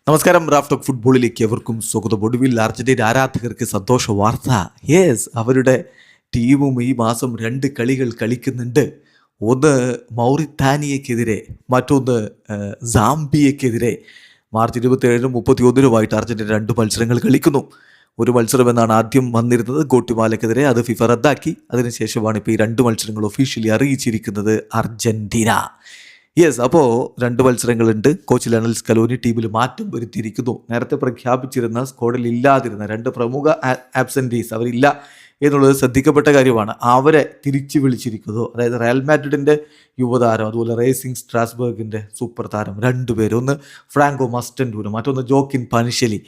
നമസ്കാരം. Raf talk ഫുട്ബോളിലേക്ക് എവർക്കും സ്വാഗതം. ഒടുവിൽ അർജന്റീന ആരാധകർക്ക് സന്തോഷ വാർത്ത. അവരുടെ ടീമും ഈ മാസം 2 കളികൾ കളിക്കുന്നുണ്ട്. ഒന്ന് മൗറിത്താനിയക്കെതിരെ, മറ്റൊന്ന് സാംബിയക്കെതിരെ. മാർച്ച് 27-നും 31-നുമായിട്ട് അർജന്റീന 2 മത്സരങ്ങൾ കളിക്കുന്നു. ഒരു മത്സരം എന്നാണ് ആദ്യം വന്നിരുന്നത്, ഗോട്ടിമാലക്കെതിരെ. അത് ഫിഫ റദ്ദാക്കി. അതിനുശേഷമാണ് ഇപ്പോൾ ഈ 2 മത്സരങ്ങൾ ഒഫീഷ്യലി അറിയിച്ചിരിക്കുന്നത് അർജന്റീന. അപ്പോൾ 2 മത്സരങ്ങളുണ്ട്. കോച്ച് ലയണൽ സ്കലോനി ടീമിൽ മാറ്റം വരുത്തിയിരിക്കുന്നു. നേരത്തെ പ്രഖ്യാപിച്ചിരുന്ന സ്ക്വാഡിൽ ഇല്ലാതിരുന്ന 2 പ്രമുഖ ആബ്സെൻറ്റീസ് അവരില്ല എന്നുള്ളത് ശ്രദ്ധിക്കപ്പെട്ട കാര്യമാണ്. അവരെ തിരിച്ചു വിളിച്ചിരിക്കുന്നു. അതായത് റയൽ മാഡ്രിഡിൻ്റെ യുവതാരം, അതുപോലെ റേസിംഗ് സ്ട്രാസ്ബർഗിൻ്റെ സൂപ്പർ താരം 2 പേര്. ഒന്ന് ഫ്രാങ്കോ മസ്റ്റൻഡൂനോ, മറ്റൊന്ന് ജോക്കിൻ പനിഷലി.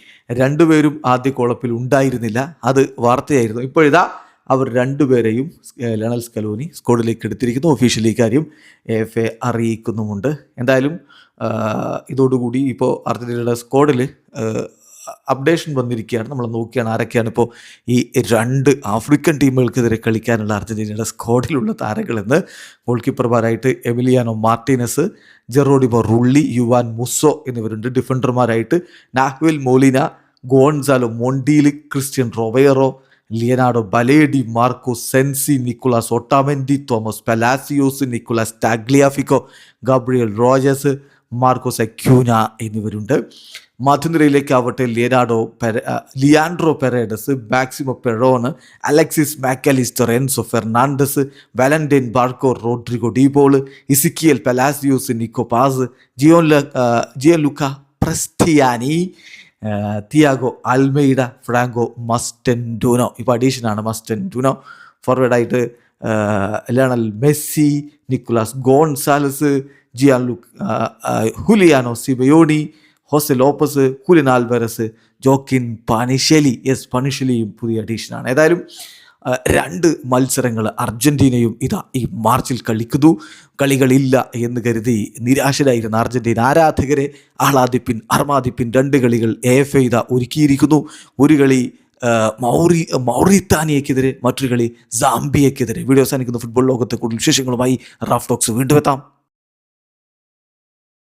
2 പേരും ആദ്യ കോളപ്പിൽ ഉണ്ടായിരുന്നില്ല. അത് വാർത്തയായിരുന്നു. ഇപ്പോഴിതാ അവർ 2 പേരെയും ലയണൽ സ്കലോനി സ്ക്വാഡിലേക്ക് എടുത്തിരിക്കുന്നു. ഒഫീഷ്യലി കാര്യം FA അറിയിക്കുന്നുമുണ്ട്. എന്തായാലും ഇതോടുകൂടി ഇപ്പോൾ അർജന്റീനയുടെ സ്ക്വാഡിൽ അപ്ഡേഷൻ വന്നിരിക്കുകയാണ്. നമ്മൾ നോക്കിയാണ് ആരൊക്കെയാണ് ഇപ്പോൾ ഈ 2 ആഫ്രിക്കൻ ടീമുകൾക്കെതിരെ കളിക്കാനുള്ള അർജന്റീനയുടെ സ്ക്വാഡിലുള്ള താരങ്ങളെന്ന്. ഗോൾ കീപ്പർമാരായിട്ട് Emiliano Martinez, Geronimo Rulli, Juan Musso എന്നിവരുണ്ട്. ഡിഫൻഡർമാരായിട്ട് Nahuel Molina, Gonzalo Montiel, Cristian റൊവേറോ, Leonardo Balerdi, Marco Senesi, Nicolas Otamendi, Tomas Palacios, Nicolas Tagliafico, Gabriel Rojas, Marcos Acuna എന്നിവരുണ്ട്. മധ്യനിരയിലേക്കാവട്ടെ Leandro Paredes, Maximo Perrone, Alexis Mac Allister, Enzo Fernandez, Valentin Barco, Rodrigo De Paul, Exequiel Palacios, Nico Paz, Gianluca Prestianni, Thiago Almada, Franco Mastantuono. ഇപ്പോൾ അഡീഷനാണ് Mastantuono. ഫോർവേഡായിട്ട് Lionel Messi, Nicolas Gonzalez, Giuliano സിബയോണി, Jose Lopez, Julian Alvarez, Joaquin Panichelli. പനിഷലിയും പുതിയ അഡീഷനാണ്. ഏതായാലും 2 മത്സരങ്ങൾ അർജന്റീനയും ഈ മാർച്ചിൽ കളിക്കുന്നു. കളികളില്ല എന്ന് കരുതി നിരാശരായിരുന്ന അർജന്റീന ആരാധകരെ അർമാദിപ്പിൻ 2 കളികൾ AFA ഒരുക്കിയിരിക്കുന്നു. ഒരു കളി മൗറിത്താനിയക്കെതിരെ, മറ്റൊരു കളി സാംബിയക്കെതിരെ. വീഡിയോ അവസാനിക്കുന്ന ഫുട്ബോൾ ലോകത്തെ കൂടുതൽ വിശേഷങ്ങളുമായി റാഫ് ടോക്സ് വീണ്ടും എത്താം.